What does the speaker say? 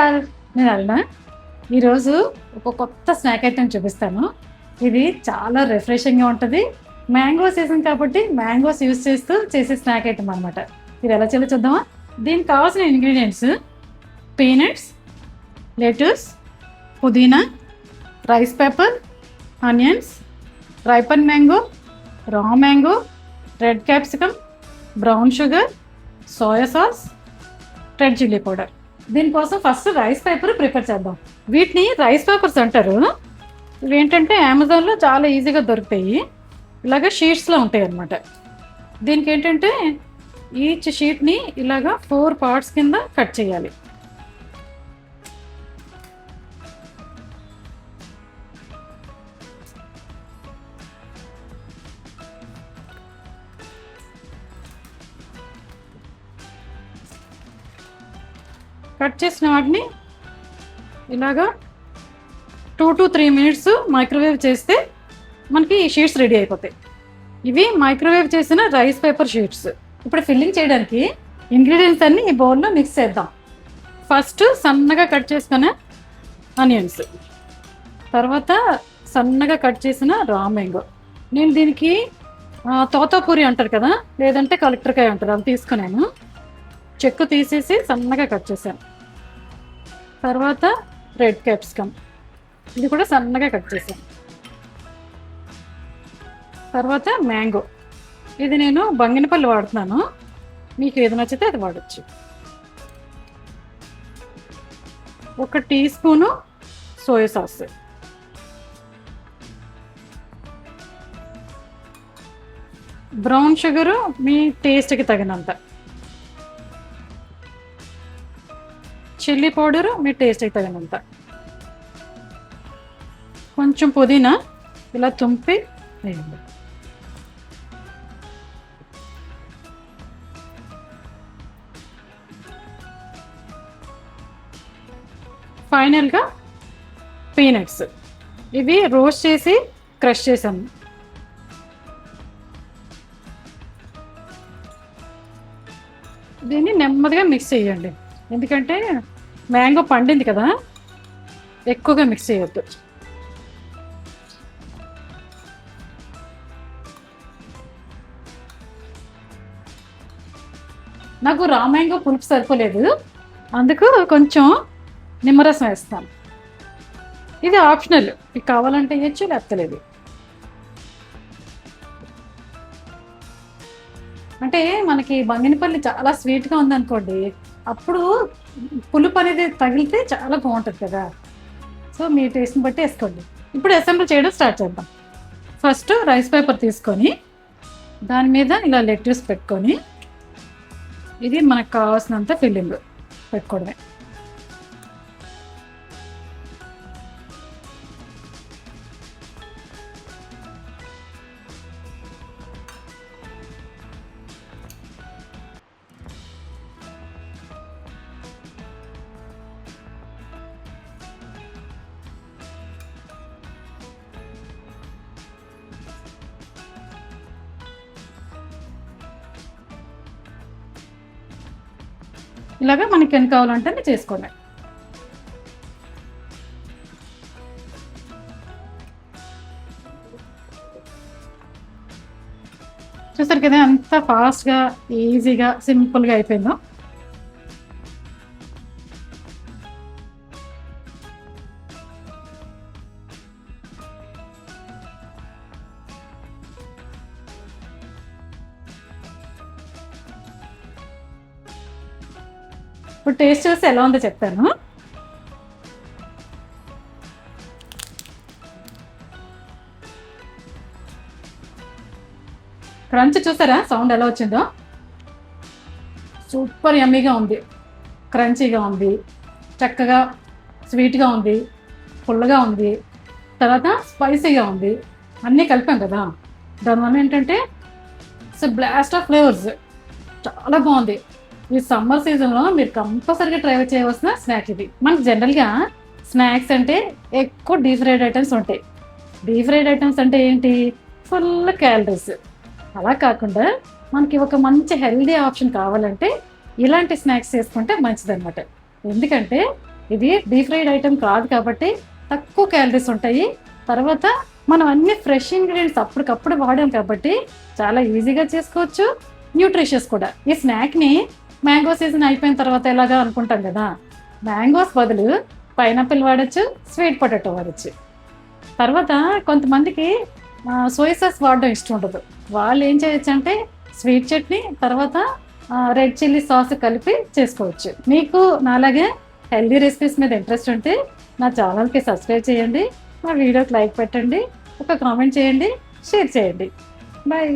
All, నేను అరుణ. ఈరోజు ఒక కొత్త స్నాక్ ఐటెం చూపిస్తాను. ఇది చాలా రిఫ్రెషింగ్గా ఉంటుంది. మ్యాంగో సీజన్ కాబట్టి మ్యాంగోస్ యూస్ చేస్తూ చేసే స్నాక్ ఐటమ్ అనమాట. ఇది ఎలా చేయాలో చూద్దామా? దీనికి కావాల్సిన ఇంగ్రీడియంట్స్: పీనట్స్, లెటూస్, పుదీనా, rice paper, onions, ripen mango, raw mango, red capsicum, brown sugar, soya sauce, red chilli powder. దీనికోసం ఫస్ట్ రైస్ పేపర్ ప్రిపేర్ చేద్దాం. వీటిని రైస్ పేపర్స్ అంటారు. ఇవి ఏంటంటే అమెజాన్లో చాలా ఈజీగా దొరుకుతాయి. ఇలాగ షీట్స్లో ఉంటాయి అన్నమాట. దీనికి ఏంటంటే ఈచ్ షీట్ని ఇలాగా 4 పార్ట్స్ కింద కట్ చేయాలి. కట్ చేసిన వాటిని ఇలాగా 2 to 3 minutes మైక్రోవేవ్ చేస్తే మనకి ఈ షీట్స్ రెడీ అయిపోతాయి. ఇవి మైక్రోవేవ్ చేసిన రైస్ పేపర్ షీట్స్. ఇప్పుడు ఫిల్లింగ్ చేయడానికి ఇంగ్రీడియంట్స్ అన్నీ ఈ బౌల్లో మిక్స్ చేద్దాం. ఫస్ట్ సన్నగా కట్ చేసుకున్న ఆనియన్స్, తర్వాత సన్నగా కట్ చేసిన రా మ్యాంగో. నేను దీనికి తోతాపూరి అంటారు కదా, లేదంటే కలెక్టర్కాయ అంటారు, అది తీసుకున్నాను. చెక్కు తీసేసి సన్నగా కట్ చేశాను. తర్వాత రెడ్ క్యాప్సికమ్, ఇది కూడా సన్నగా కట్ చేశాను. తర్వాత మ్యాంగో, ఇది నేను బంగినపల్లి వాడుతున్నాను, మీకు ఏది నచ్చితే అది వాడచ్చు. 1 teaspoon soya sauce, brown sugar మీ టేస్ట్కి తగినంత, చిల్లీ పౌడరు మీ టేస్ట్కి తగినంత, కొంచెం పుదీనా ఇలా తుంపి వేయండి. ఫైనల్గా పీనట్స్, ఇవి రోస్ట్ చేసి క్రష్ చేసాను. దీన్ని నెమ్మదిగా మిక్స్ చేయండి, ఎందుకంటే మ్యాంగో పండింది కదా, ఎక్కువగా మిక్స్ చేయొద్దు. నాకు రా మ్యాంగో పులుపు సరిపోలేదు, అందుకు కొంచెం నిమ్మరసం వేస్తాను. ఇది ఆప్షనల్, మీకు కావాలంటే వేయచ్చు, లేకపోలేదు. అంటే మనకి బంగినపల్లి చాలా స్వీట్గా ఉందనుకోండి, అప్పుడు పులుపు అనేది తగిలితే చాలా బాగుంటుంది కదా. సో మీ టేస్ట్ని బట్టి వేసుకోండి. ఇప్పుడు అసెంబ్లీ చేయడం స్టార్ట్ చేద్దాం. ఫస్ట్ రైస్ పేపర్ తీసుకొని దాని మీద ఇలా లెట్యూస్ పెట్టుకొని, ఇది మనకు కావాల్సినంత ఫిల్లింగ్ పెట్టుకోవడమే. ఇలాగా మనకి ఎన్ని కావాలంటే చేసుకోండి. చూసారు కదా ఎంత ఫాస్ట్గా, ఈజీగా, సింపుల్గా అయిపోయిందో. ఇప్పుడు టేస్ట్ చూసి ఎలా ఉందో చెప్తాను. క్రంచ్ చూసారా, సౌండ్ ఎలా వచ్చిందో? సూపర్ యమ్మీగా ఉంది, క్రంచీగా ఉంది, చక్కగా స్వీట్గా ఉంది, పుల్లగా ఉంది, తర్వాత స్పైసీగా ఉంది. అన్నీ కలిపాం కదా, దానివల్ల ఏంటంటే ఇట్స్ బ్లాస్ట్ ఆఫ్ ఫ్లేవర్స్. చాలా బాగుంది. ఈ సమ్మర్ సీజన్లో మీరు కంపల్సరీగా ట్రై చేయవలసిన స్నాక్ ఇది. మనకి జనరల్గా స్నాక్స్ అంటే ఎక్కువ డీప్ ఫ్రైడ్ ఐటమ్స్ ఉంటాయి. డీప్ ఫ్రైడ్ ఐటమ్స్ అంటే ఏంటి? Full calories. అలా కాకుండా మనకి ఒక మంచి హెల్దీ ఆప్షన్ కావాలంటే ఇలాంటి స్నాక్స్ చేసుకుంటే మంచిదన్నమాట. ఎందుకంటే ఇది డీప్ ఫ్రైడ్ ఐటమ్ కాదు కాబట్టి తక్కువ క్యాలరీస్ ఉంటాయి. తర్వాత మనం అన్ని ఫ్రెష్ ఇంగ్రీడియంట్స్ అప్పటికప్పుడు వాడాం కాబట్టి చాలా ఈజీగా చేసుకోవచ్చు, న్యూట్రిషియస్ కూడా. ఈ స్నాక్ని మ్యాంగో సీజన్ అయిపోయిన తర్వాత ఎలాగా అనుకుంటాం కదా, మ్యాంగోస్ బదులు పైనాపిల్ వాడచ్చు, స్వీట్ పొటాటో వాడచ్చు. తర్వాత కొంతమందికి సోయా సాస్ వాడడం ఇష్టం ఉండదు. వాళ్ళు ఏం చేయొచ్చు అంటే స్వీట్ చట్నీ తర్వాత రెడ్ చిల్లీ సాస్ కలిపి చేసుకోవచ్చు. మీకు నాలాగే హెల్దీ రెసిపీస్ మీద ఇంట్రెస్ట్ ఉంటే నా ఛానల్కి సబ్స్క్రైబ్ చేయండి, మా వీడియోకి లైక్ పెట్టండి, ఒక కామెంట్ చేయండి, షేర్ చేయండి. బాయ్.